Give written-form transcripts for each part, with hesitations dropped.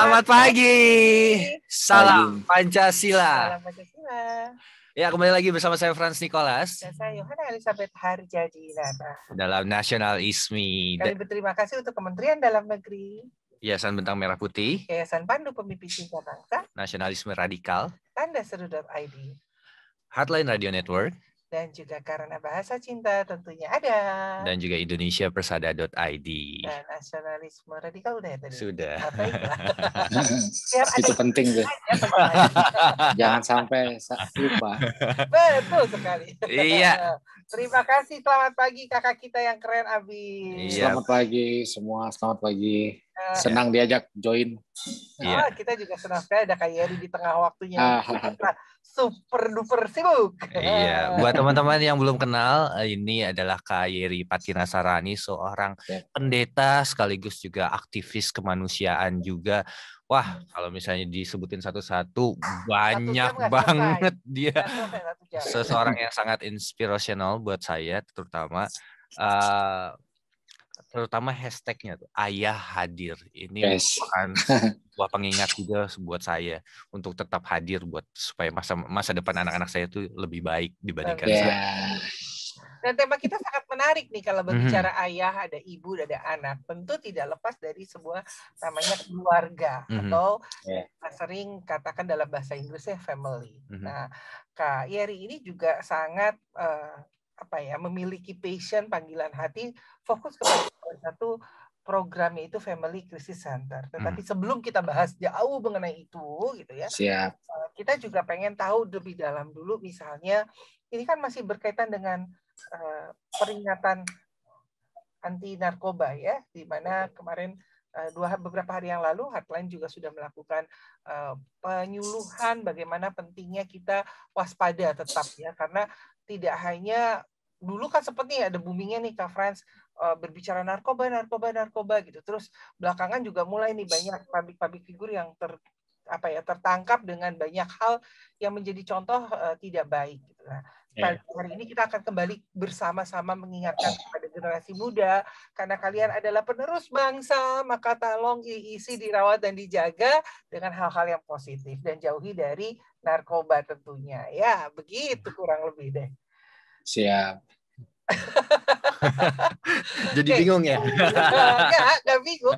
Selamat pagi. Salam Pancasila. Salam Pancasila. Ya, kembali lagi bersama saya Frans Nicholas. Dan saya Yohana Elizabeth Harjadinata. Dalam Nasional ISMI. Kami berterima kasih untuk Kementerian Dalam Negeri, Yayasan Bentang Merah Putih, Yayasan Pandu Pemimpin Cinta Bangsa, Nasionalisme Radikal, Tandaseru.id, Heartline Radio Network, dan juga Karena Bahasa Cinta tentunya ada. dan juga Indonesiapersada.id. Dan nasionalisme radikal udah ya tadi? Sudah. Itu penting tuh. Jangan sampai lupa. Betul sekali. Iya. Terima kasih, selamat pagi kakak kita yang keren, Abi. Iya. Selamat pagi semua, selamat pagi. Senang diajak join. Iya. Kita juga senang sekali ada Kak Yeri di tengah waktunya. Super duper sibuk. Iya, buat teman-teman yang belum kenal, ini adalah Kak Yeri Patinasarani, seorang pendeta sekaligus juga aktivis kemanusiaan juga. Wah, kalau misalnya disebutin satu-satu, banyak banget dia. Seseorang yang sangat inspirational buat saya, terutama hashtagnya tuh Ayah Hadir. Ini merupakan sebuah pengingat juga buat saya untuk tetap hadir supaya masa depan anak-anak saya itu lebih baik dibandingkan saya. Dan tema kita sangat menarik nih kalau berbicara ayah, ada ibu, ada anak. Tentu tidak lepas dari sebuah namanya keluarga atau kita sering katakan dalam bahasa Inggrisnya family. Nah, Kak Yeri ini juga sangat memiliki passion, panggilan hati, fokus kepada satu programnya itu Family Crisis Center. Tetapi sebelum kita bahas jauh mengenai itu, gitu ya, kita juga pengen tahu lebih dalam dulu. Misalnya, ini kan masih berkaitan dengan peringatan anti narkoba ya, di mana kemarin beberapa hari yang lalu Heartline juga sudah melakukan penyuluhan bagaimana pentingnya kita waspada tetap ya, karena tidak hanya dulu kan seperti ada boomingnya nih Kak Frans, berbicara narkoba gitu, terus belakangan juga mulai nih banyak public figur yang tertangkap dengan banyak hal yang menjadi contoh tidak baik gitu. Nah, hari ini kita akan kembali bersama-sama mengingatkan kepada generasi muda, karena kalian adalah penerus bangsa, maka tolong diisi, dirawat, dan dijaga dengan hal-hal yang positif dan jauhi dari narkoba tentunya. Ya, begitu kurang lebih deh. Siap. Jadi bingung ya? Nggak bingung.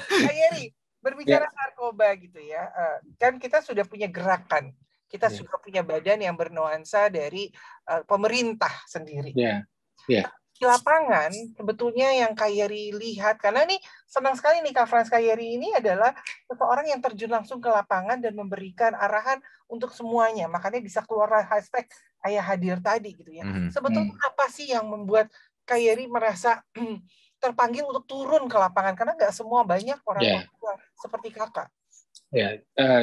Kak Yeri, berbicara narkoba gitu ya, kan kita sudah punya gerakan. Kita sudah punya badan yang bernuansa dari pemerintah sendiri. Di lapangan, sebetulnya yang Kak Yeri lihat, karena ini senang sekali nih Kak Frans, Kak Yeri ini adalah seseorang yang terjun langsung ke lapangan dan memberikan arahan untuk semuanya. Makanya bisa keluar hashtag Ayah Hadir tadi gitu ya. Sebetulnya apa sih yang membuat Kak Yeri merasa terpanggil untuk turun ke lapangan? Karena nggak semua, banyak orang seperti kakak.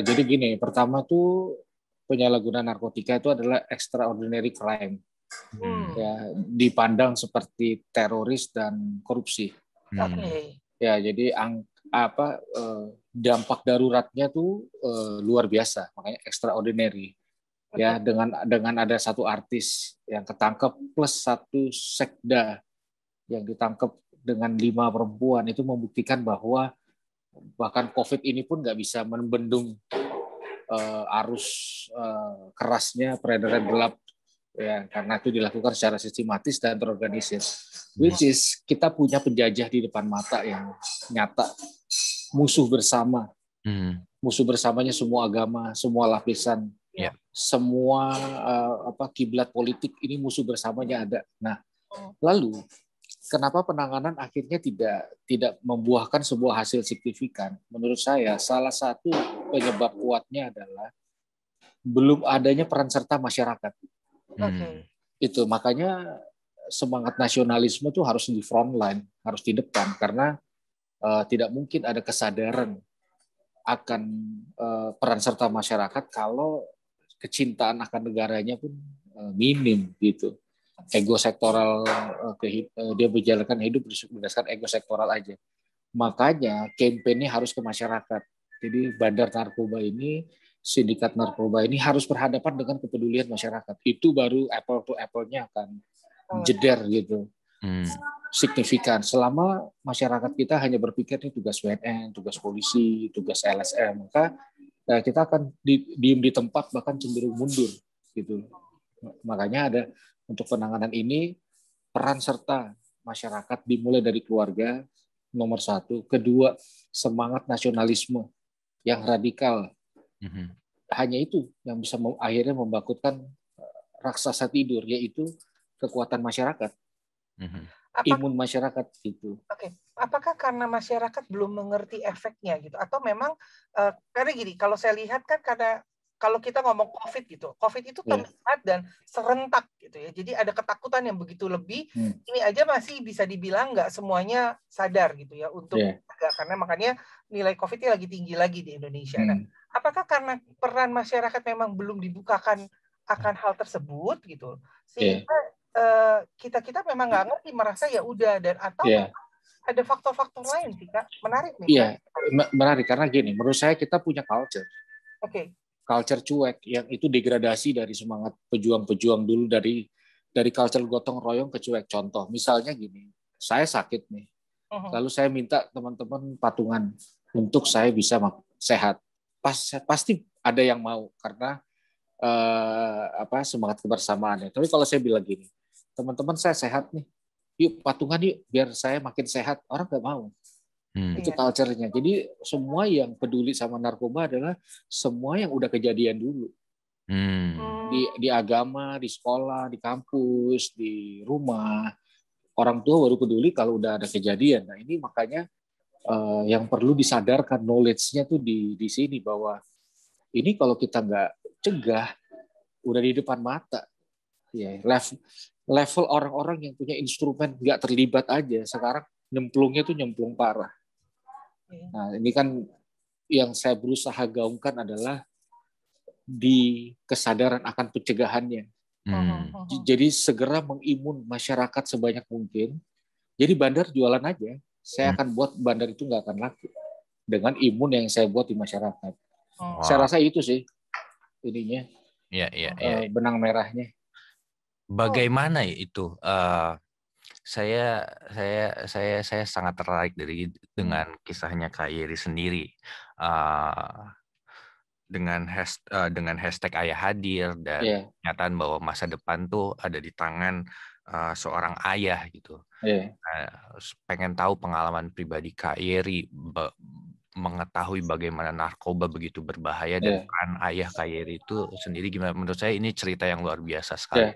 Jadi gini, pertama tuh penyalahgunaan narkotika itu adalah extraordinary crime, dipandang seperti teroris dan korupsi. Jadi dampak daruratnya tuh luar biasa, makanya extraordinary. Ya, dengan ada satu artis yang ketangkep plus satu sekda yang ditangkap dengan 5 perempuan, itu membuktikan bahwa bahkan COVID ini pun nggak bisa membendung arus kerasnya peredaran gelap ya, karena itu dilakukan secara sistematis dan terorganisir. Which is kita punya penjajah di depan mata yang nyata, musuh bersama. Musuh bersamanya semua agama, semua lapisan, semua kiblat politik, ini musuh bersamanya ada. Nah, lalu kenapa penanganan akhirnya tidak membuahkan sebuah hasil signifikan? Menurut saya salah satu penyebab kuatnya adalah belum adanya peran serta masyarakat. Itu makanya semangat nasionalisme itu harus di front line, harus di depan, karena tidak mungkin ada kesadaran akan peran serta masyarakat kalau kecintaan akan negaranya pun minim gitu. Ego sektoral, dia menjalankan hidup berdasarkan ego sektoral aja. Makanya kampanye harus ke masyarakat. Jadi bandar narkoba ini, sindikat narkoba ini harus berhadapan dengan kepedulian masyarakat. Itu baru apple to apple-nya akan jeder gitu. signifikan. Selama masyarakat kita hanya berpikir ini tugas WNN, tugas polisi, tugas LSM, maka kita akan diem di tempat, bahkan cenderung mundur gitu. Makanya ada untuk penanganan ini peran serta masyarakat dimulai dari keluarga nomor 1, kedua semangat nasionalisme yang radikal. Hanya itu yang bisa akhirnya membangkitkan raksasa tidur, yaitu kekuatan masyarakat, imun masyarakat gitu. Oke. Apakah karena masyarakat belum mengerti efeknya gitu, atau memang karena gini, kalau saya lihat kan karena kalau kita ngomong COVID gitu, COVID itu terlihat dan serentak gitu ya, jadi ada ketakutan yang begitu lebih. Ini aja masih bisa dibilang nggak semuanya sadar gitu ya untuk karena makanya nilai COVID-nya lagi tinggi lagi di Indonesia. Nah, apakah karena peran masyarakat memang belum dibukakan akan hal tersebut gitu, sehingga kita memang nggak ngerti, merasa ya udah, dan atau ada faktor-faktor lain sih Kak? Menarik nih. Iya, menarik karena gini, menurut saya kita punya culture. Culture cuek yang itu degradasi dari semangat pejuang-pejuang dulu, dari culture gotong royong ke cuek. Contoh, misalnya gini, saya sakit nih, lalu saya minta teman-teman patungan untuk saya bisa sehat. Pasti ada yang mau karena semangat kebersamaannya. Tapi kalau saya bilang gini, teman-teman saya sehat nih, yuk patungan yuk biar saya makin sehat, orang nggak mau. Itu culture-nya. Jadi semua yang peduli sama narkoba adalah semua yang udah kejadian dulu. Di agama, di sekolah, di kampus, di rumah, orang tua baru peduli kalau udah ada kejadian. Nah ini makanya yang perlu disadarkan, knowledge-nya tuh di sini, bahwa ini kalau kita nggak cegah, udah di depan mata. Ya, level orang-orang yang punya instrumen nggak terlibat aja sekarang nyemplungnya tuh nyemplung parah. Nah ini kan yang saya berusaha gaungkan adalah di kesadaran akan pencegahannya. Jadi segera mengimun masyarakat sebanyak mungkin. Jadi bandar jualan aja, saya akan buat bandar itu nggak akan laku dengan imun yang saya buat di masyarakat. Saya rasa itu sih ininya. Benang merahnya. Bagaimana itu? Saya sangat tertarik dengan kisahnya Kak Yeri sendiri. Dengan hashtag Ayah Hadir dan kenyataan bahwa masa depan tuh ada di tangan seorang ayah gitu. Pengen tahu pengalaman pribadi Kak Yeri mengetahui bagaimana narkoba begitu berbahaya dan peran ayah Kak Yeri itu sendiri gimana? Menurut saya ini cerita yang luar biasa sekali.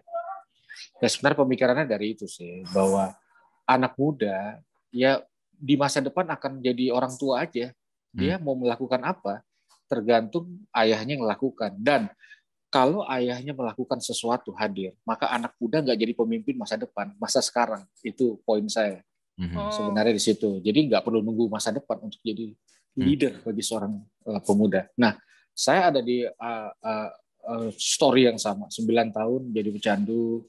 Ya sebenarnya pemikirannya dari itu sih, bahwa anak muda ya di masa depan akan jadi orang tua aja. Dia mau melakukan apa tergantung ayahnya yang melakukan. Dan kalau ayahnya melakukan sesuatu hadir, maka anak muda nggak jadi pemimpin masa depan, masa sekarang. Itu poin saya sebenarnya di situ. Jadi nggak perlu nunggu masa depan untuk jadi leader bagi seorang pemuda. Nah, saya ada di story yang sama, 9 tahun jadi pecandu,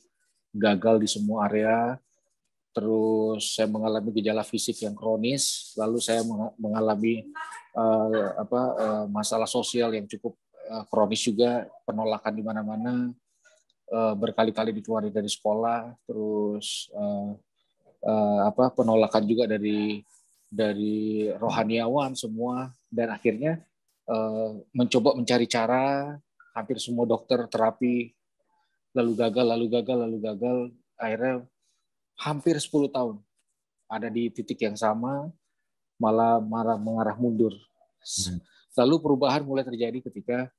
gagal di semua area, terus saya mengalami gejala fisik yang kronis, lalu saya mengalami masalah sosial yang cukup kronis juga, penolakan di mana-mana, berkali-kali dikeluarin dari sekolah, terus penolakan juga dari rohaniawan semua, dan akhirnya mencoba mencari cara, hampir semua dokter terapi, lalu gagal, akhirnya hampir 10 tahun ada di titik yang sama, malah mengarah mundur. Lalu perubahan mulai terjadi ketika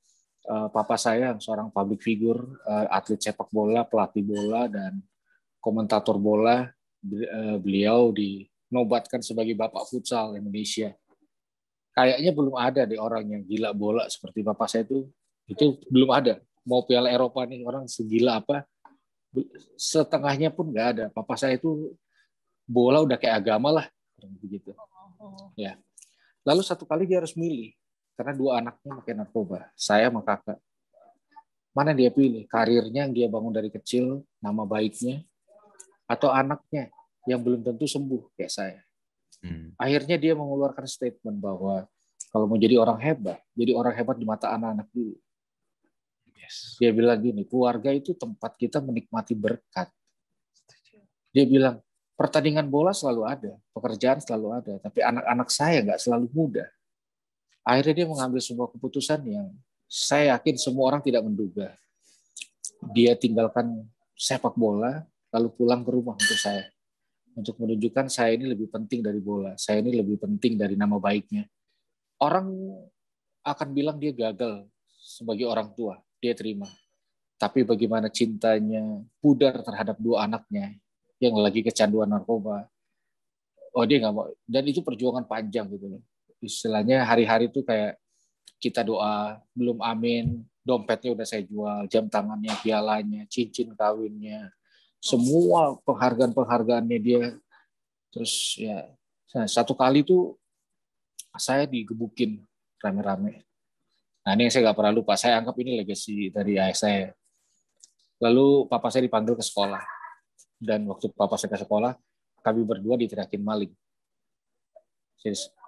papa saya, seorang public figure, atlet sepak bola, pelatih bola, dan komentator bola, beliau dinobatkan sebagai Bapak Futsal Indonesia. Kayaknya belum ada deh orang yang gila bola seperti papa saya itu belum ada. Mau Piala Eropa nih orang segila apa, setengahnya pun nggak ada. Papa saya itu bola udah kayak agama lah, begitu. Ya. Lalu satu kali dia harus milih karena 2 anaknya pakai narkoba, saya sama kakak. Mana dia pilih? Karirnya yang dia bangun dari kecil, nama baiknya, atau anaknya yang belum tentu sembuh kayak saya. Akhirnya dia mengeluarkan statement bahwa kalau mau jadi orang hebat di mata anak-anak dulu. Dia bilang gini, keluarga itu tempat kita menikmati berkat. Dia bilang, Pertandingan bola selalu ada, pekerjaan selalu ada, tapi anak-anak saya nggak selalu mudah. Akhirnya dia mengambil sebuah keputusan yang saya yakin semua orang tidak menduga. Dia tinggalkan sepak bola, lalu pulang ke rumah untuk saya. Untuk menunjukkan saya ini lebih penting dari bola, saya ini lebih penting dari nama baiknya. Orang akan bilang dia gagal sebagai orang tua, dia terima. Tapi bagaimana cintanya pudar terhadap dua anaknya yang lagi kecanduan narkoba. Oh dia nggak mau. Dan itu perjuangan panjang gitu loh. Istilahnya hari-hari itu kayak kita doa, belum amin, dompetnya udah saya jual, jam tangannya, pialanya, cincin kawinnya, semua penghargaan-penghargaannya dia. Terus ya satu kali tuh saya digebukin rame-rame. Nah ini yang saya nggak pernah lupa. Saya anggap ini legacy dari ayah saya. Lalu papa saya dipanggil ke sekolah. Dan waktu papa saya ke sekolah, kami berdua diteriakin maling.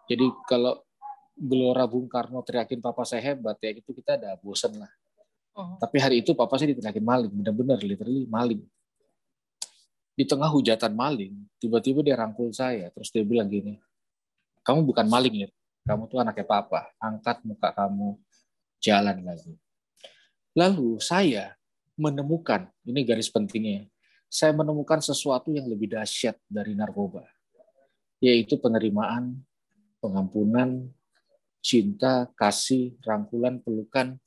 Jadi kalau Gelora Bung Karno teriakin papa saya hebat, ya itu kita udah bosen lah. Tapi hari itu papa saya diteriakin maling, benar-benar literally maling. Di tengah hujatan maling, tiba-tiba dia rangkul saya, terus dia bilang gini, kamu bukan maling ya, kamu tuh anaknya papa, angkat muka kamu, jalan lagi. Lalu saya menemukan, ini garis pentingnya, saya menemukan sesuatu yang lebih dahsyat dari narkoba, yaitu penerimaan, pengampunan, cinta, kasih, rangkulan, pelukan,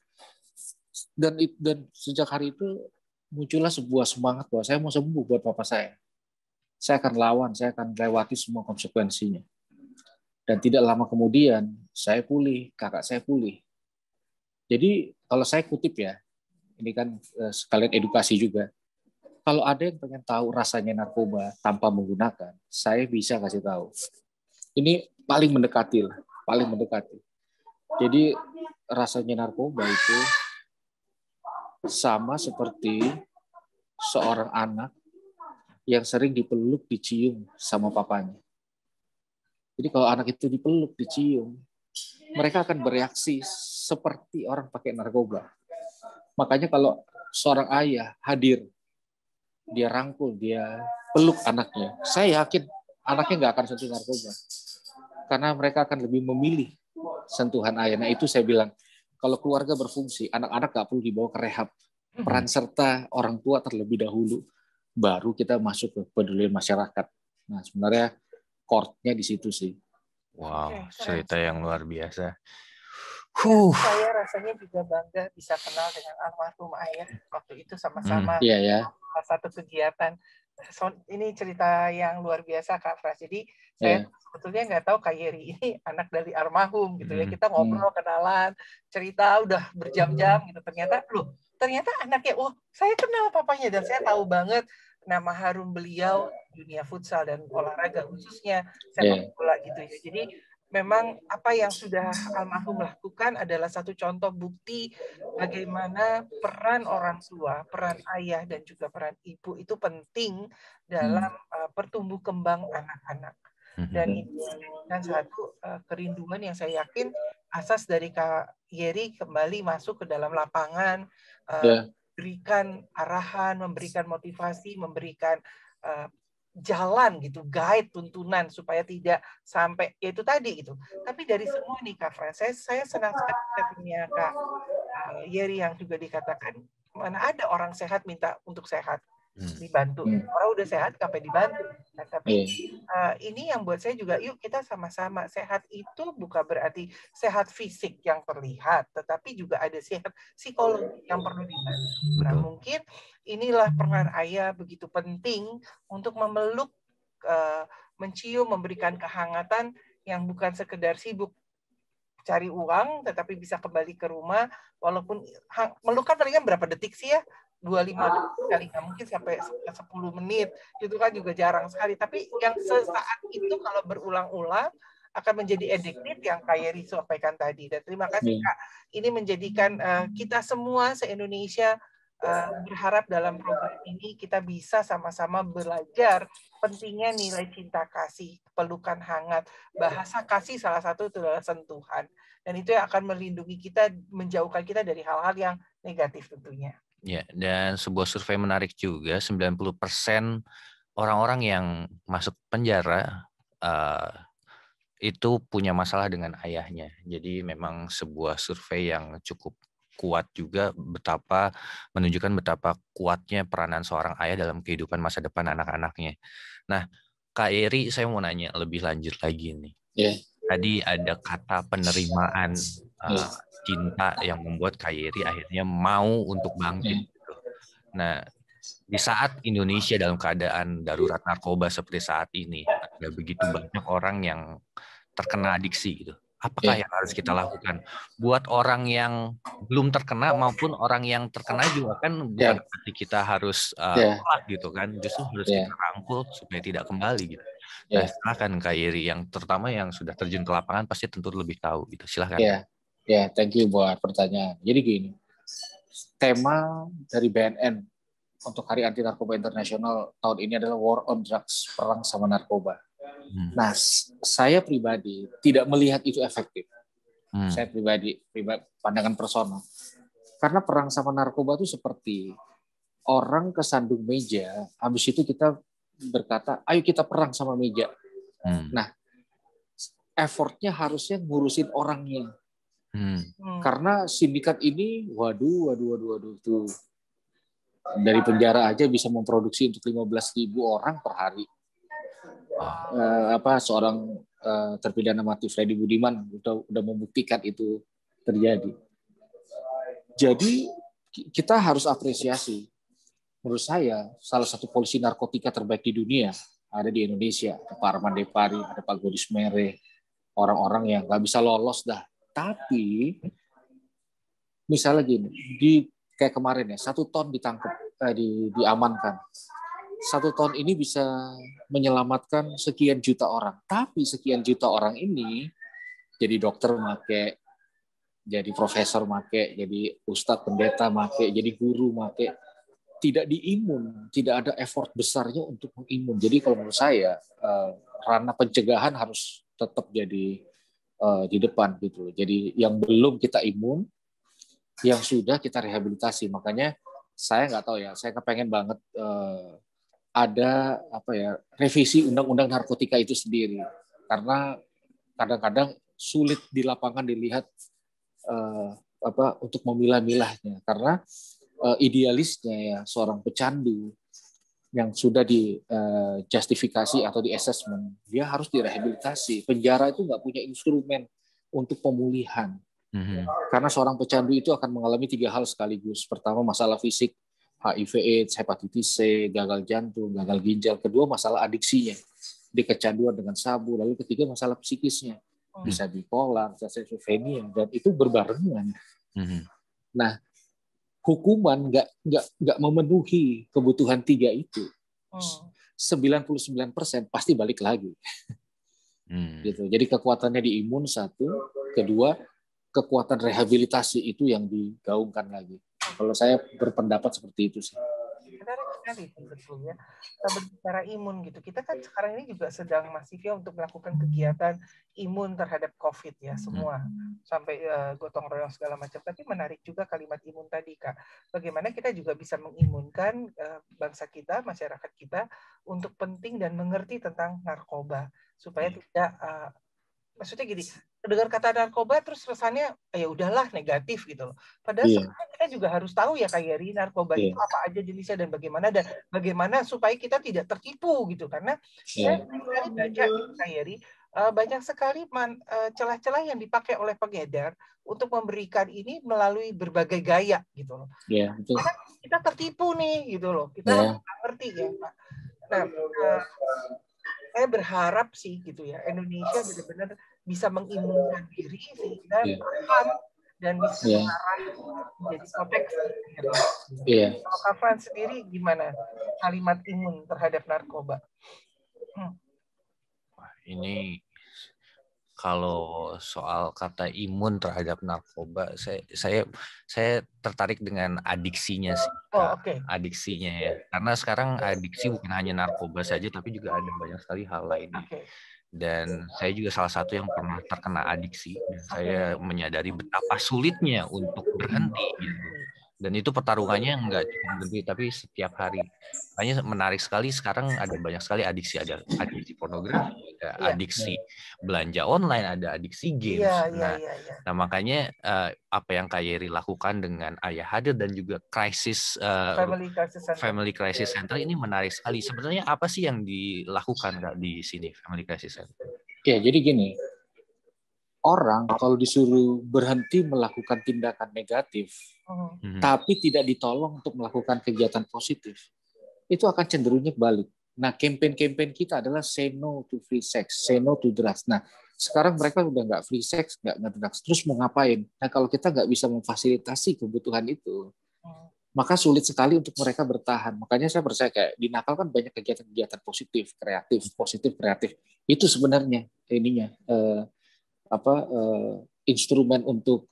dan sejak hari itu muncullah sebuah semangat bahwa saya mau sembuh buat papa saya. Saya akan lawan, saya akan lewati semua konsekuensinya. Dan tidak lama kemudian saya pulih, kakak saya pulih. Jadi kalau saya kutip ya, ini kan sekalian edukasi juga. Kalau ada yang pengen tahu rasanya narkoba tanpa menggunakan, saya bisa kasih tahu. Ini paling mendekati lah, paling mendekati. Jadi rasanya narkoba itu sama seperti seorang anak yang sering dipeluk, dicium sama papanya. Jadi kalau anak itu dipeluk, dicium, mereka akan bereaksi seperti orang pakai narkoba. Makanya kalau seorang ayah hadir, dia rangkul, dia peluk anaknya, saya yakin anaknya nggak akan sentuh narkoba. Karena mereka akan lebih memilih sentuhan ayah. Nah itu saya bilang, kalau keluarga berfungsi, anak-anak nggak perlu dibawa ke rehab. Peran serta orang tua terlebih dahulu, baru kita masuk ke pedulian masyarakat. Nah sebenarnya core-nya di situ sih. Wow, cerita yang luar biasa. Saya rasanya juga bangga bisa kenal dengan almarhum ayah waktu itu sama-sama satu kegiatan. Ini cerita yang luar biasa Kak Fras. Jadi saya sebetulnya nggak tahu Kak Yeri ini anak dari almarhum gitu ya. Kita ngobrol, kenalan, cerita udah berjam-jam gitu. Ternyata anaknya, saya kenal papanya dan saya tahu banget nama harum beliau dunia futsal dan olahraga khususnya sepak bola gitu ya. Jadi memang apa yang sudah almarhum lakukan adalah satu contoh bukti bagaimana peran orang tua, peran ayah dan juga peran ibu itu penting dalam pertumbuh kembang anak-anak. Dan itu dan satu kerinduan yang saya yakin asas dari Kak Yeri kembali masuk ke dalam lapangan, memberikan arahan, memberikan motivasi, memberikan jalan gitu, guide, tuntunan supaya tidak sampai itu tadi gitu. Tapi dari semua nih Kak Fran, saya senang sekali punya Kak Yeri yang juga dikatakan mana ada orang sehat minta untuk sehat dibantu. Orang udah sehat sampai dibantu. Nah, tapi ini yang buat saya juga yuk kita sama-sama sehat itu bukan berarti sehat fisik yang terlihat, tetapi juga ada sehat psikologi yang perlu dibantu. Nah, mungkin inilah peran ayah begitu penting untuk memeluk, mencium, memberikan kehangatan yang bukan sekedar sibuk cari uang, tetapi bisa kembali ke rumah, walaupun melukan palingan berapa detik sih ya? 25 detik kali, nggak mungkin sampai 10 menit, itu kan juga jarang sekali. Tapi yang sesaat itu kalau berulang-ulang akan menjadi addicted yang Kak Yeri sampaikan tadi. Dan terima kasih Kak, ini menjadikan kita semua se-Indonesia berharap dalam program ini kita bisa sama-sama belajar pentingnya nilai cinta kasih, pelukan hangat, bahasa kasih salah satu itu adalah sentuhan. Dan itu yang akan melindungi kita, menjauhkan kita dari hal-hal yang negatif tentunya. Ya, dan sebuah survei menarik juga, 90% orang-orang yang masuk penjara itu punya masalah dengan ayahnya. Jadi memang sebuah survei yang cukup kuat juga menunjukkan betapa kuatnya peranan seorang ayah dalam kehidupan masa depan anak-anaknya. Nah, Kak Eri, saya mau nanya lebih lanjut lagi nih. Yeah. Tadi ada kata penerimaan cinta yang membuat Kak Eri akhirnya mau untuk bangkit. Nah, di saat Indonesia dalam keadaan darurat narkoba seperti saat ini, ada begitu banyak orang yang terkena adiksi gitu. Apakah yang harus kita lakukan buat orang yang belum terkena maupun orang yang terkena juga kan bukan berarti kita harus tolak gitu kan, justru harus kita rangkul supaya tidak kembali gitu. Nah, silakan Kak Iri, yang terutama yang sudah terjun ke lapangan pasti tentu lebih tahu gitu. Silakan. Thank you buat pertanyaan. Jadi gini, tema dari BNN untuk Hari Anti Narkoba Internasional tahun ini adalah War on Drugs, perang sama narkoba. Nah, saya pribadi tidak melihat itu efektif. Saya pribadi pandangan personal. Karena perang sama narkoba itu seperti orang kesandung meja, habis itu kita berkata, ayo kita perang sama meja. Nah, effortnya harusnya ngurusin orangnya. Karena sindikat ini, waduh, tuh dari penjara aja bisa memproduksi untuk 15.000 orang per hari. Seorang terpidana mati Freddy Budiman udah membuktikan itu terjadi. Jadi kita harus apresiasi. Menurut saya salah satu polisi narkotika terbaik di dunia ada di Indonesia. Ada Pak Arman Depari, ada Pak Godis Mere, orang-orang yang nggak bisa lolos dah. Tapi misalnya gini, kayak kemarin ya, 1 ton ditangkap, diamankan. 1 ton ini bisa menyelamatkan sekian juta orang. Tapi sekian juta orang ini jadi dokter make, jadi profesor make, jadi ustadz pendeta make, jadi guru make. Tidak diimun, tidak ada effort besarnya untuk mengimun. Jadi kalau menurut saya ranah pencegahan harus tetap jadi di depan gitu. Jadi yang belum kita imun, yang sudah kita rehabilitasi. Makanya saya nggak tahu ya, saya kepengen banget ada revisi undang-undang narkotika itu sendiri, karena kadang-kadang sulit di lapangan dilihat untuk memilah-milahnya, karena idealisnya ya seorang pecandu yang sudah dijustifikasi atau di assessment, dia harus direhabilitasi. Penjara itu nggak punya instrumen untuk pemulihan, karena seorang pecandu itu akan mengalami 3 hal sekaligus. Pertama, masalah fisik, HIV/AIDS, hepatitis C, gagal jantung, gagal ginjal. Kedua, masalah adiksinya, di kecanduan dengan sabu. Lalu ketiga, masalah psikisnya, bisa bipolar, bisa schizofrenia, dan itu berbarengan. Nah, hukuman nggak memenuhi kebutuhan 3 itu, 99% pasti balik lagi. Gitu. Jadi kekuatannya di imun 1, kedua kekuatan rehabilitasi itu yang digaungkan lagi. Kalau saya berpendapat seperti itu sih. Menarik sekali sebetulnya. Kita berbicara imun gitu. Kita kan sekarang ini juga sedang masif ya untuk melakukan kegiatan imun terhadap COVID ya semua. Sampai gotong royong segala macam. Tapi menarik juga kalimat imun tadi, Kak. Bagaimana kita juga bisa mengimunkan bangsa kita, masyarakat kita untuk penting dan mengerti tentang narkoba supaya tidak maksudnya gini, dengar kata narkoba terus kesannya ya udahlah negatif gitu loh. Padahal sebenarnya kita juga harus tahu ya Kak Yeri, narkoba itu apa aja jenisnya dan bagaimana supaya kita tidak tertipu gitu. Karena saya sekali baca Kak Yeri, banyak sekali celah-celah yang dipakai oleh pengedar untuk memberikan ini melalui berbagai gaya gitu loh. Betul. Karena kita tertipu nih gitu loh. Kita harus ngerti ya Pak. Nah, saya berharap sih gitu ya Indonesia benar-benar bisa mengimunkan diri sehingga tahan dan bisa mengarah menjadi proteksi. Kalau Kak Frans sendiri gimana kalimat imun terhadap narkoba? Ini kalau soal kata imun terhadap narkoba, saya tertarik dengan adiksinya sih. Adiksinya ya. Karena sekarang adiksi bukan hanya narkoba saja, tapi juga ada banyak sekali hal lainnya. Dan saya juga salah satu yang pernah terkena adiksi. Dan saya menyadari betapa sulitnya untuk berhenti. Gitu. Dan itu pertarungannya nggak cuma berhenti, tapi setiap hari. Makanya menarik sekali sekarang ada banyak sekali adiksi. Ada adiksi pornografi, ada adiksi belanja online, ada adiksi games. Nah, makanya apa yang Kak Yeri lakukan dengan Ayah Hadir dan juga Family Crisis Center ini menarik sekali. Sebenarnya apa sih yang dilakukan Kak di sini Family Crisis Center? Ya, jadi gini. Orang kalau disuruh berhenti melakukan tindakan negatif, tapi tidak ditolong untuk melakukan kegiatan positif, itu akan cenderungnya balik. Nah, campaign kita adalah say no to free sex, say no to drugs. Nah, sekarang mereka udah nggak free sex, nggak drugs, terus mau ngapain? Nah, kalau kita nggak bisa memfasilitasi kebutuhan itu, maka sulit sekali untuk mereka bertahan. Makanya saya percaya kayak di Nakal kan banyak kegiatan-kegiatan positif, kreatif. Itu sebenarnya ininya. Instrumen untuk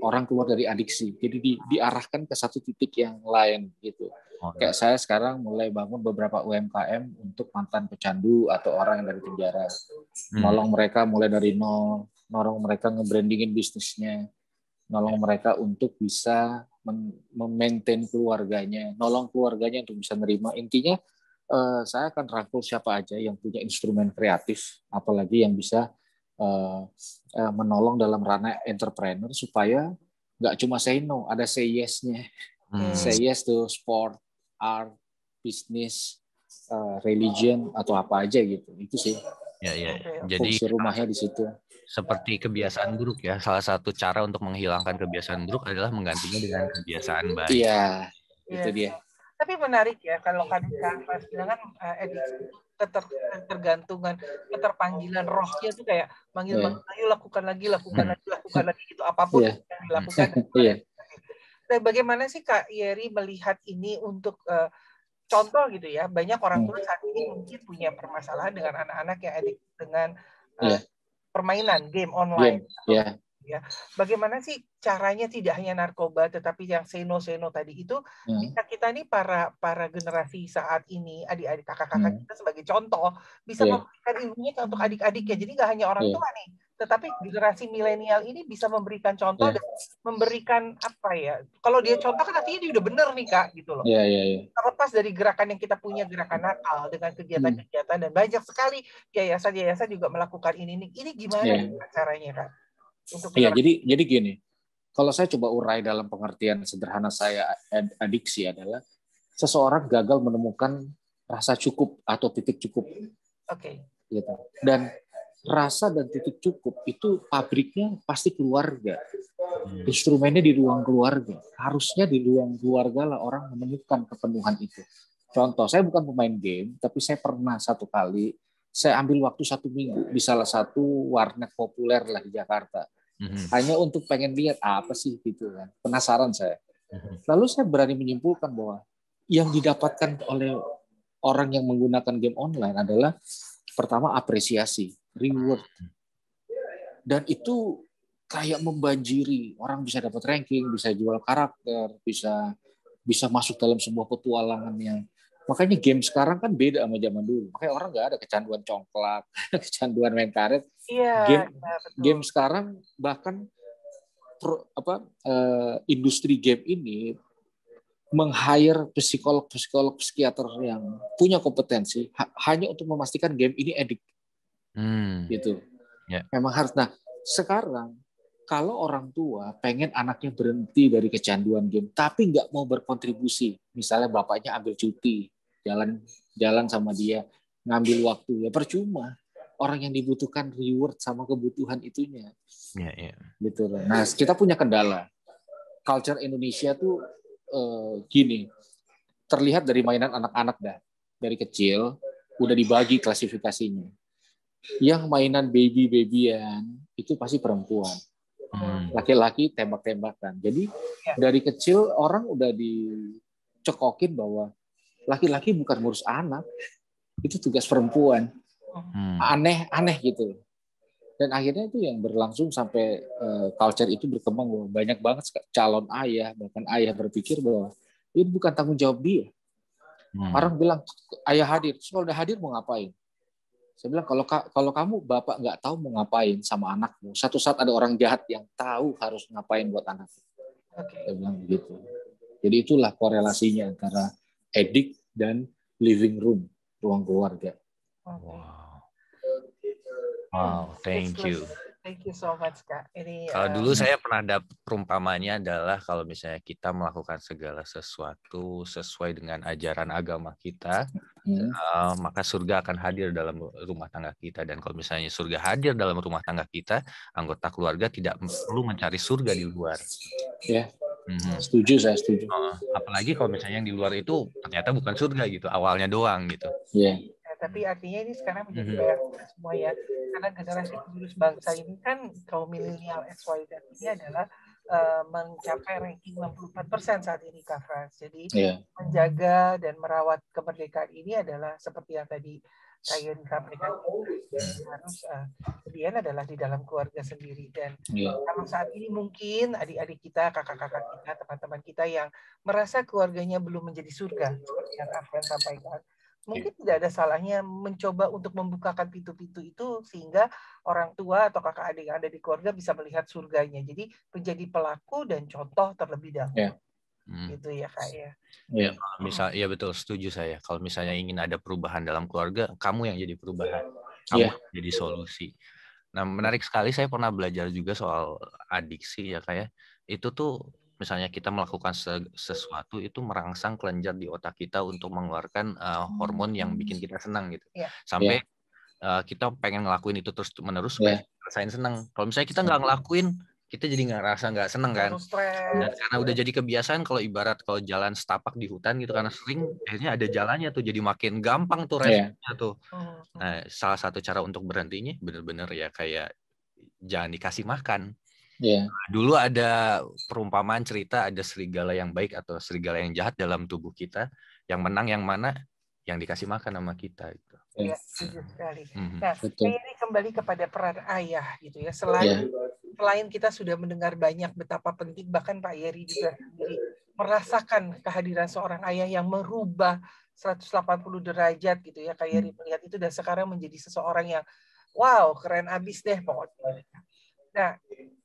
orang keluar dari adiksi. Jadi diarahkan ke satu titik yang lain gitu. Kayak saya sekarang mulai bangun beberapa UMKM untuk mantan pecandu atau orang yang dari penjara. Nolong mereka mulai dari nol, nolong mereka nge-brandingin bisnisnya, nolong mereka untuk bisa memaintain keluarganya, nolong keluarganya untuk bisa nerima. Intinya saya akan rangkul siapa aja yang punya instrumen kreatif, apalagi yang bisa menolong dalam ranah entrepreneur supaya nggak cuma say no, ada say yes-nya. Say yes to sport, art, business, religion atau apa aja gitu. Itu sih. Ya. Jadi fungsi rumahnya di situ. Seperti kebiasaan buruk ya. Salah satu cara untuk menghilangkan kebiasaan buruk adalah menggantinya dengan kebiasaan baik. Iya, itu dia. Tapi menarik ya kalau kan Mas bilang kan ediksi ketergantungan, keterpanggilan rohnya tuh kayak manggil-manggil, ayo lakukan lagi gitu, apapun yang dilakukan. Nah, bagaimana sih Kak Yeri melihat ini untuk contoh gitu ya, banyak orang tua saat ini mungkin punya permasalahan dengan anak-anak yang edik dengan permainan game online. Ya, bagaimana sih caranya tidak hanya narkoba tetapi yang seno tadi itu bisa kita nih para generasi saat ini, adik-adik kakak-kakak kita sebagai contoh bisa memberikan ilmunya untuk adik-adiknya. Jadi nggak hanya orang tua nih, tetapi generasi milenial ini bisa memberikan contoh dan memberikan apa ya? Kalau dia contoh kan artinya dia udah bener nih Kak gitu loh. Terlepas dari gerakan yang kita punya, gerakan nakal dengan kegiatan-kegiatan dan banyak sekali yayasan-yayasan juga melakukan ini. Ini gimana caranya Kak? Iya, jadi gini, kalau saya coba urai dalam pengertian sederhana saya, adiksi adalah seseorang gagal menemukan rasa cukup atau titik cukup. Gitu. Dan rasa dan titik cukup itu pabriknya pasti keluarga. Instrumennya di ruang keluarga. Harusnya di ruang keluarga lah orang menemukan kepenuhan itu. Contoh, saya bukan pemain game, tapi saya pernah satu kali, saya ambil waktu 1 minggu di salah satu warnet populer lah di Jakarta. Hanya untuk pengen lihat apa sih gitu kan. Penasaran saya. Lalu saya berani menyimpulkan bahwa yang didapatkan oleh orang yang menggunakan game online adalah pertama apresiasi, reward. Dan itu kayak membanjiri. Orang bisa dapat ranking, bisa jual karakter, bisa masuk dalam sebuah petualangan yang makanya game sekarang kan beda sama zaman dulu. Makanya orang nggak ada kecanduan congklak, kecanduan main karet. Game sekarang bahkan industri game ini meng-hire psikolog, psikiater yang punya kompetensi hanya untuk memastikan game ini edik. Gitu. Memang harus. Nah, sekarang kalau orang tua pengen anaknya berhenti dari kecanduan game, tapi nggak mau berkontribusi, misalnya bapaknya ambil cuti, jalan sama dia, ngambil waktu, ya percuma. Orang yang dibutuhkan reward sama kebutuhan itunya. Gitu. Nah, kita punya kendala. Culture Indonesia tuh gini, terlihat dari mainan anak-anak dah. Dari kecil, udah dibagi klasifikasinya. Yang mainan baby-babyan, itu pasti perempuan. Laki-laki tembak-tembakan. Jadi dari kecil orang udah dicekokin bahwa laki-laki bukan ngurus anak, itu tugas perempuan. Aneh gitu. Dan akhirnya itu yang berlangsung sampai culture itu berkembang bahwa banyak banget calon ayah, bahkan ayah berpikir bahwa ini bukan tanggung jawab dia. Orang bilang ayah hadir, kalau udah hadir mau ngapain? Saya bilang kalau kamu bapak nggak tahu mau ngapain sama anakmu, satu saat ada orang jahat yang tahu harus ngapain buat anakmu. Saya bilang begitu. Jadi itulah korelasinya antara edik dan living room, ruang keluarga. Wow, thank you. Thank you so much, Kak. Ini kalau dulu saya pernah dapat perumpamannya adalah kalau misalnya kita melakukan segala sesuatu sesuai dengan ajaran agama kita, maka surga akan hadir dalam rumah tangga kita. Dan kalau misalnya surga hadir dalam rumah tangga kita, anggota keluarga tidak perlu mencari surga di luar. Ya, setuju, saya setuju. Apalagi kalau misalnya yang di luar itu ternyata bukan surga gitu, awalnya doang gitu. Yeah. Tapi artinya ini sekarang menjadi PR semua ya, karena generasi penerus bangsa ini kan kaum milenial XYZ ini adalah mencapai ranking 64% saat ini, Kak Frans. Jadi menjaga dan merawat kemerdekaan ini adalah seperti yang tadi Kak Yeri sampaikan, harus kemudian adalah di dalam keluarga sendiri. Dan kalau saat ini mungkin adik-adik kita, kakak-kakak kita, teman-teman kita yang merasa keluarganya belum menjadi surga, seperti yang Afran sampaikan, mungkin tidak ada salahnya mencoba untuk membukakan pintu-pintu itu sehingga orang tua atau kakak adik yang ada di keluarga bisa melihat surganya. Jadi menjadi pelaku dan contoh terlebih dahulu. Gitu ya, Kak ya. Ya betul, setuju saya. Kalau misalnya ingin ada perubahan dalam keluarga, kamu yang jadi perubahan, kamu jadi solusi. Nah, menarik sekali, saya pernah belajar juga soal adiksi ya, kayak itu tuh misalnya kita melakukan sesuatu itu merangsang kelenjar di otak kita untuk mengeluarkan hormon yang bikin kita senang gitu. Sampai kita pengen ngelakuin itu terus menerus supaya rasain senang. Kalau misalnya kita nggak ngelakuin, kita jadi nggak senang kan. Dan karena udah jadi kebiasaan, kalau ibarat kalau jalan setapak di hutan gitu, karena sering akhirnya ada jalannya tuh, jadi makin gampang tuh refleksnya tuh. Nah, salah satu cara untuk berhentinya bener-bener ya kayak jangan dikasih makan. Dulu ada perumpamaan cerita, ada serigala yang baik atau serigala yang jahat dalam tubuh kita. Yang menang yang mana? Yang dikasih makan sama kita itu. Ya, setuju sekali. Nah, ini kembali kepada peran ayah gitu ya. Selain kita sudah mendengar banyak betapa penting, bahkan Pak Yeri juga sendiri merasakan kehadiran seorang ayah yang merubah 180 derajat gitu ya. Kak Yeri melihat itu dan sekarang menjadi seseorang yang wow, keren abis deh pokoknya. Nah,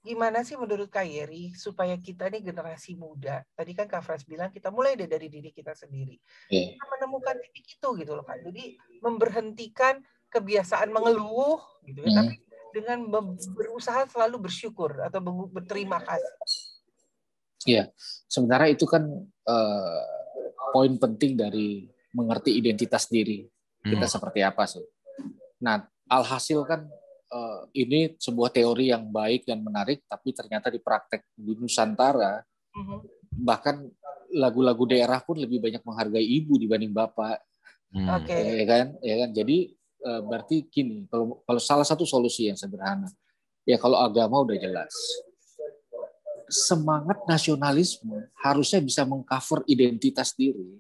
gimana sih menurut Kak Yeri supaya kita nih generasi muda, tadi kan Kak Frans bilang kita mulai dari diri kita sendiri, kita menemukan titik itu gitu loh Kak. Jadi memberhentikan kebiasaan mengeluh gitu ya, tapi dengan berusaha selalu bersyukur atau berterima kasih. Iya, sebenarnya itu kan poin penting dari mengerti identitas diri kita seperti apa sih. Nah, alhasil kan ini sebuah teori yang baik dan menarik, tapi ternyata di praktek di Nusantara, bahkan lagu-lagu daerah pun lebih banyak menghargai ibu dibanding bapak. Ya kan? Jadi berarti gini, kalau salah satu solusi yang sederhana, ya kalau agama udah jelas, semangat nasionalisme harusnya bisa mengcover identitas diri,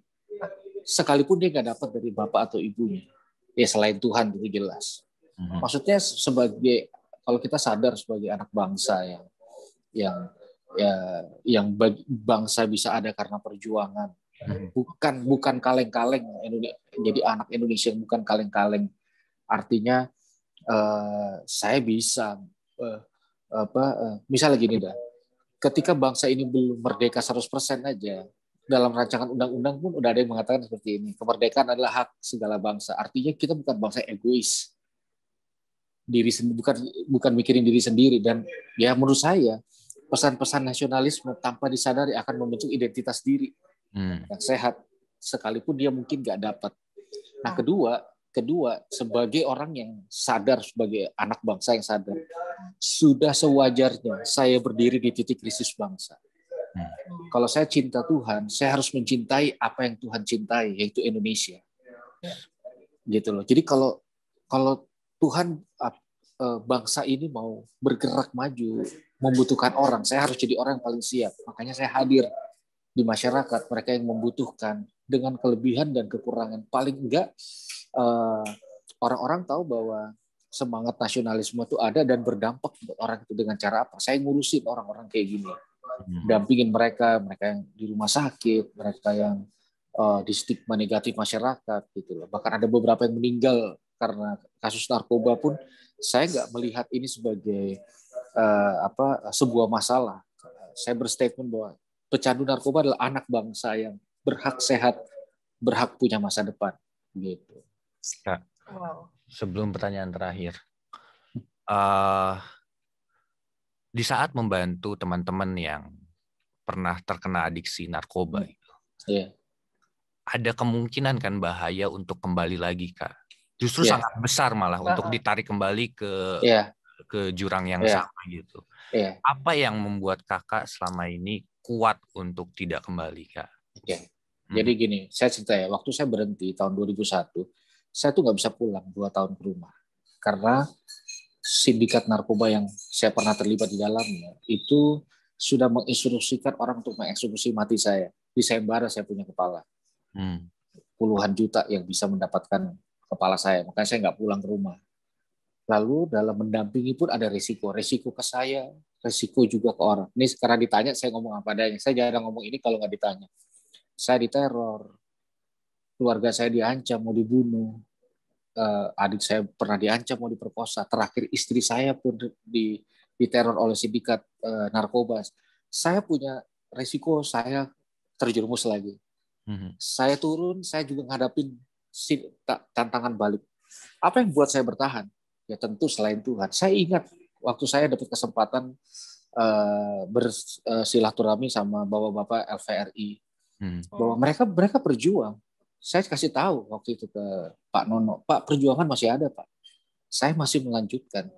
sekalipun dia nggak dapat dari bapak atau ibunya. Ya selain Tuhan itu jelas. Maksudnya sebagai kalau kita sadar sebagai anak bangsa yang bangsa bisa ada karena perjuangan, bukan kaleng-kaleng. Jadi anak Indonesia bukan kaleng-kaleng. Artinya saya bisa misalnya gini dah. Ketika bangsa ini belum merdeka 100% aja, dalam rancangan undang-undang pun udah ada yang mengatakan seperti ini. Kemerdekaan adalah hak segala bangsa. Artinya kita bukan bangsa egois. Bukan mikirin diri sendiri. Dan ya menurut saya pesan-pesan nasionalisme tanpa disadari akan membentuk identitas diri yang sehat, sekalipun dia mungkin nggak dapat. Nah kedua sebagai orang yang sadar, sebagai anak bangsa yang sadar, sudah sewajarnya saya berdiri di titik krisis bangsa. Kalau saya cinta Tuhan, saya harus mencintai apa yang Tuhan cintai, yaitu Indonesia. Gitu loh. Jadi kalau Tuhan bangsa ini mau bergerak maju, membutuhkan orang, saya harus jadi orang yang paling siap. Makanya saya hadir di masyarakat, mereka yang membutuhkan dengan kelebihan dan kekurangan. Paling enggak orang-orang tahu bahwa semangat nasionalisme itu ada dan berdampak buat orang itu dengan cara apa. Saya ngurusin orang-orang kayak gini. Dampingin mereka yang di rumah sakit, mereka yang di stigma negatif masyarakat gitu loh. Bahkan ada beberapa yang meninggal karena kasus narkoba pun saya nggak melihat ini sebagai sebuah masalah. saya berstatement bahwa pecandu narkoba adalah anak bangsa yang berhak sehat, berhak punya masa depan. Gitu. Kak, sebelum pertanyaan terakhir, di saat membantu teman-teman yang pernah terkena adiksi narkoba itu, ada kemungkinan kan bahaya untuk kembali lagi, Kak. Justru sangat besar malah untuk ditarik kembali ke jurang yang sama gitu. Apa yang membuat Kakak selama ini kuat untuk tidak kembali, Kak? Jadi gini, saya cerita ya, waktu saya berhenti tahun 2001, saya tuh nggak bisa pulang 2 tahun ke rumah. Karena sindikat narkoba yang saya pernah terlibat di dalamnya, itu sudah menginstruksikan orang untuk mengeksekusi mati saya. Di sayembara saya punya kepala. Puluhan juta yang bisa mendapatkan kepala saya. Makanya saya nggak pulang ke rumah. Lalu dalam mendampingi pun ada risiko. Risiko ke saya, risiko juga ke orang. Ini sekarang ditanya, saya ngomong apa adanya. Saya jarang ngomong ini kalau nggak ditanya. Saya diteror. Keluarga saya diancam, mau dibunuh. Adik saya pernah diancam, mau diperkosa. Terakhir istri saya pun diteror oleh sindikat narkoba. Saya punya risiko, saya terjerumus lagi. Saya turun, saya juga ngadapin tantangan balik. Apa yang buat saya bertahan? Ya tentu selain Tuhan. Saya ingat waktu saya dapat kesempatan bersilaturahmi sama bapak-bapak LVRI, bahwa mereka berjuang. Saya kasih tahu waktu itu ke Pak Nono, Pak, perjuangan masih ada, Pak. Saya masih melanjutkan.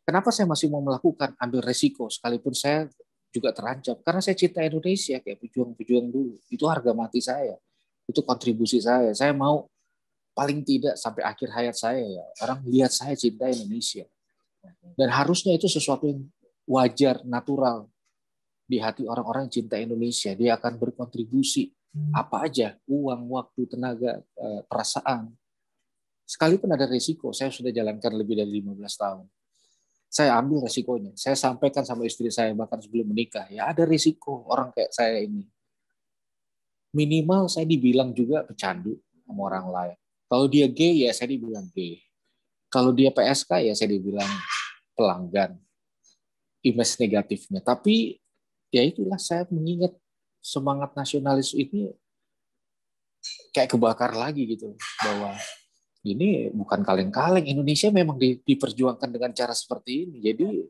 Kenapa saya masih mau melakukan, ambil resiko, sekalipun saya juga terancam, karena saya cinta Indonesia, kayak pejuang-pejuang dulu. Itu harga mati saya, itu kontribusi saya. Saya mau paling tidak sampai akhir hayat saya ya orang lihat saya cinta Indonesia. Dan harusnya itu sesuatu yang wajar, natural di hati orang-orang yang cinta Indonesia. Dia akan berkontribusi apa aja, uang, waktu, tenaga, perasaan. Sekalipun ada risiko, saya sudah jalankan lebih dari 15 tahun. Saya ambil resikonya. Saya sampaikan sama istri saya bahkan sebelum menikah. Ya ada risiko orang kayak saya ini. Minimal saya dibilang juga pecandu sama orang lain. Kalau dia gay ya saya dibilang gay. Kalau dia PSK ya saya dibilang pelanggan. Image negatifnya. Tapi ya itulah saya mengingat semangat nasionalis ini kayak kebakar lagi gitu. Bahwa ini bukan kaleng-kaleng. Indonesia memang diperjuangkan dengan cara seperti ini. Jadi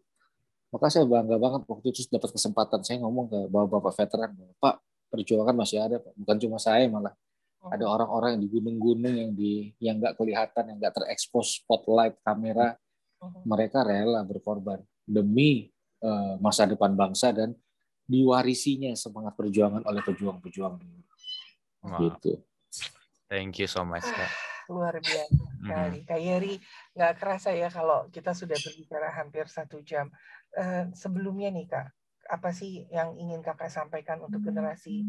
maka saya bangga banget waktu itu dapat kesempatan saya ngomong ke bapak-bapak veteran, Pak, perjuangan masih ada, Pak. Bukan cuma saya, malah ada orang-orang yang di gunung-gunung yang nggak kelihatan, yang nggak terekspos spotlight kamera, mereka rela berkorban demi masa depan bangsa dan diwarisinya semangat perjuangan oleh pejuang-pejuang dulu. Gitu. Thank you so much, Kak. Luar biasa sekali. Kak Yeri, nggak kerasa ya kalau kita sudah berbicara hampir 1 jam. Sebelumnya nih Kak, apa sih yang ingin Kakak sampaikan untuk generasi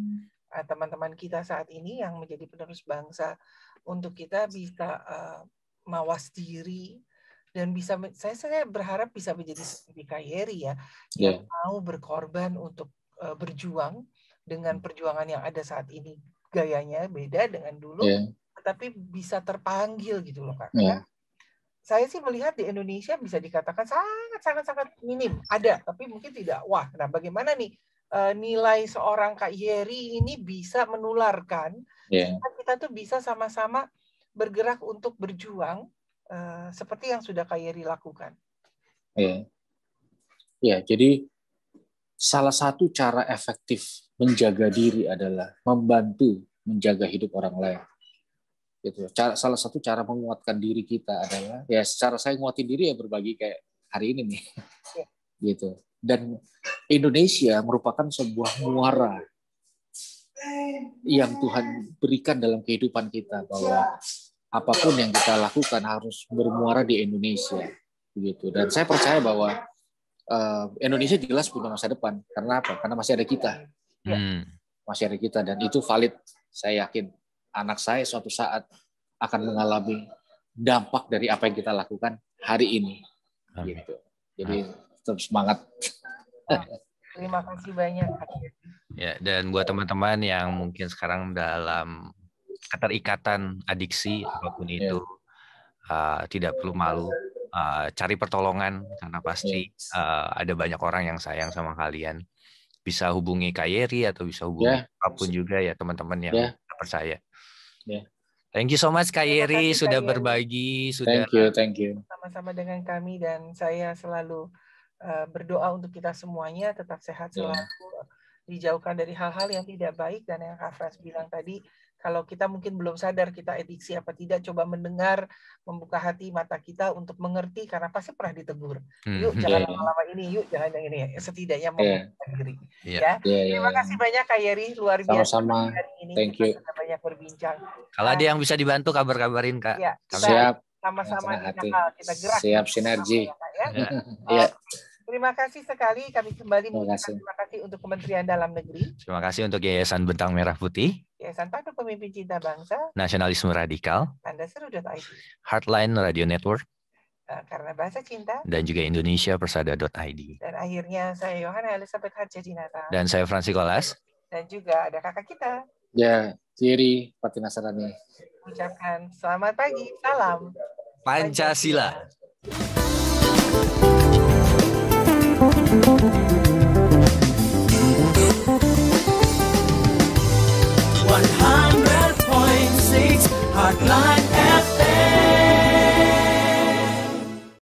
teman-teman kita saat ini yang menjadi penerus bangsa, untuk kita bisa mawas diri dan bisa, saya berharap bisa menjadi seperti Kak Yeri ya, yang mau berkorban untuk berjuang dengan perjuangan yang ada saat ini. Gayanya beda dengan dulu. Tapi bisa terpanggil gitu loh Kak. Karena saya sih melihat di Indonesia bisa dikatakan sangat minim. Ada, tapi mungkin tidak. Wah, nah bagaimana nih nilai seorang Kak Yeri ini bisa menularkan kita tuh bisa sama-sama bergerak untuk berjuang seperti yang sudah Kak Yeri lakukan. Ya, jadi salah satu cara efektif menjaga diri adalah membantu menjaga hidup orang lain. Gitu. Salah satu cara menguatkan diri kita adalah ya secara saya nguatin diri ya berbagi kayak hari ini nih. Gitu. Dan Indonesia merupakan sebuah muara yang Tuhan berikan dalam kehidupan kita, bahwa apapun yang kita lakukan harus bermuara di Indonesia. Begitu. Dan saya percaya bahwa Indonesia jelas punya masa depan. Karena apa? Karena masih ada kita. Masih ada kita dan itu valid. Saya yakin anak saya suatu saat akan mengalami dampak dari apa yang kita lakukan hari ini. Gitu. Jadi tetap semangat. Terima kasih banyak. Ya, dan buat teman-teman yang mungkin sekarang dalam keterikatan adiksi apapun itu, tidak perlu malu, cari pertolongan karena pasti ada banyak orang yang sayang sama kalian. bisa hubungi Kak Yeri atau bisa hubungi apapun juga ya teman-teman yang percaya. Thank you so much Kak Yeri sudah berbagi, sudah. Thank you. Sama-sama dengan kami, dan saya selalu berdoa untuk kita semuanya tetap sehat selalu, dijauhkan dari hal-hal yang tidak baik, dan yang Kak Frans bilang tadi, kalau kita mungkin belum sadar kita adiksi apa tidak, coba mendengar, membuka hati mata kita untuk mengerti, karena pasti pernah ditegur. Yuk jangan lama-lama ini, yuk jangan yang ini, setidaknya membuka diri. Terima kasih banyak Kak Yeri, luar biasa. Sama-sama. Hari ini Thank kita you. sudah banyak berbincang. Kalau ada yang bisa dibantu kabar-kabarin Kak. Ya, siap. Sama-sama kita gerak. Siap sinergi. Terima kasih sekali. Kami kembali mengucapkan terima kasih untuk Kementerian Dalam Negeri. Terima kasih untuk Yayasan Bentang Merah Putih. Yayasan Tanduk Pemimpin Cinta Bangsa. Nasionalisme Radikal. Tanda Seru.id. Heartline Radio Network. Karena Bahasa Cinta. Dan juga Indonesia Persada.id. Dan akhirnya saya Yohana Elizabeth Hadjadinata. Dan saya Francis Kolas. Dan juga ada kakak kita. Ya, Yeri Patinasarani. Ucapkan selamat pagi. Salam Pancasila. 100.6 Heartline